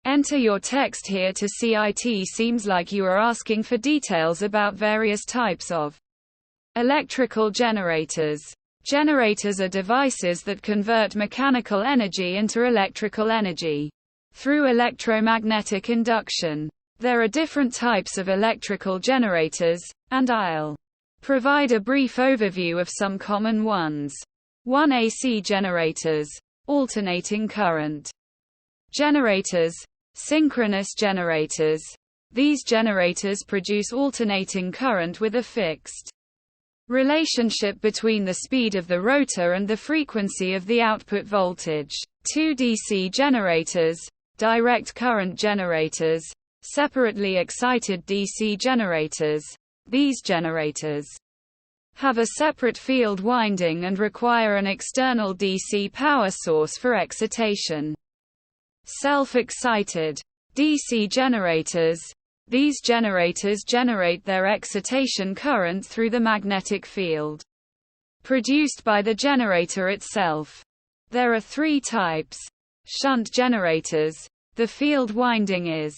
Enter your text here to see. It seems like you are asking for details about various types of electrical generators. Generators are devices that convert mechanical energy into electrical energy through electromagnetic induction. There are different types of electrical generators, and I'll provide a brief overview of some common ones. 1. AC generators. Alternating current generators. Synchronous generators. These generators produce alternating current with a fixed relationship between the speed of the rotor and the frequency of the output voltage. 2. DC generators. Direct current generators. Separately excited DC generators. These generators have a separate field winding and require an external DC power source for excitation. Self-excited DC generators. These generators generate their excitation current through the magnetic field produced by the generator itself. There are 3 types. Shunt generators. The field winding is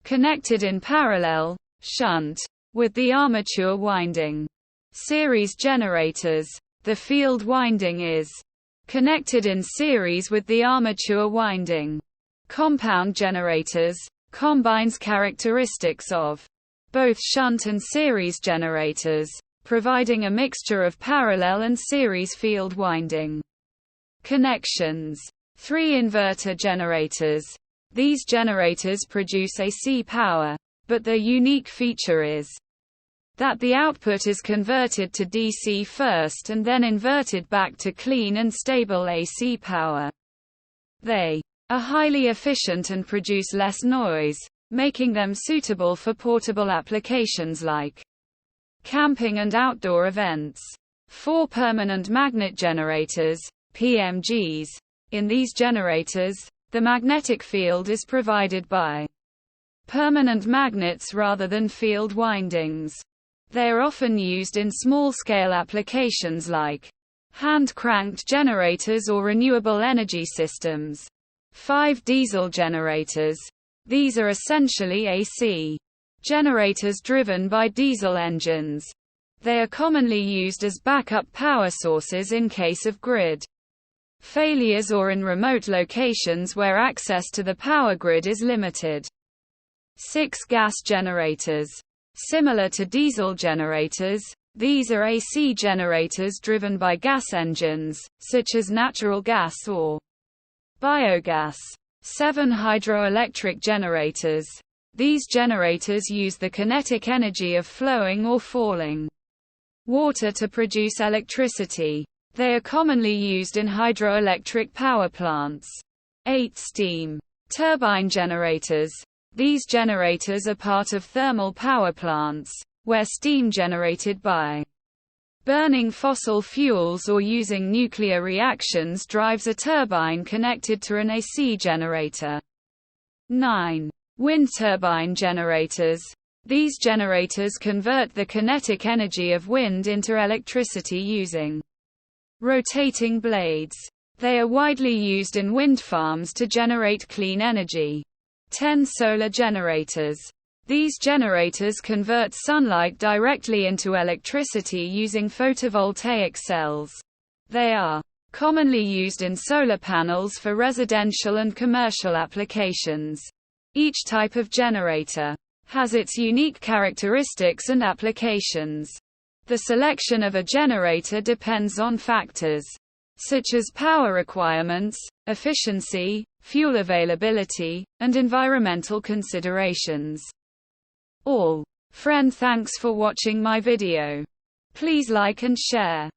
connected in parallel, shunt, with the armature winding. Series generators. The field winding is connected in series with the armature winding. Compound generators. Combines characteristics of both shunt and series generators, providing a mixture of parallel and series field winding connections. 3. Inverter generators. These generators produce AC power, but their unique feature is that the output is converted to DC first and then inverted back to clean and stable AC power. They are highly efficient and produce less noise, making them suitable for portable applications like camping and outdoor events. 4. Permanent magnet generators, PMGs. In these generators, the magnetic field is provided by permanent magnets rather than field windings. They are often used in small-scale applications like hand-cranked generators or renewable energy systems. 5. Diesel generators. These are essentially AC generators driven by diesel engines. They are commonly used as backup power sources in case of grid failures or in remote locations where access to the power grid is limited. 6. Gas generators. Similar to diesel generators, these are AC generators driven by gas engines, such as natural gas or biogas. 7. Hydroelectric generators. These generators use the kinetic energy of flowing or falling water to produce electricity. They are commonly used in hydroelectric power plants. 8. Steam turbine generators. These generators are part of thermal power plants, where steam generated by burning fossil fuels or using nuclear reactions drives a turbine connected to an AC generator. 9. Wind turbine generators. These generators convert the kinetic energy of wind into electricity using rotating blades. They are widely used in wind farms to generate clean energy. 10. Solar generators. These generators convert sunlight directly into electricity using photovoltaic cells. They are commonly used in solar panels for residential and commercial applications. Each type of generator has its unique characteristics and applications. The selection of a generator depends on factors such as power requirements, efficiency, fuel availability, and environmental considerations. Thanks for watching my video. Please like and share.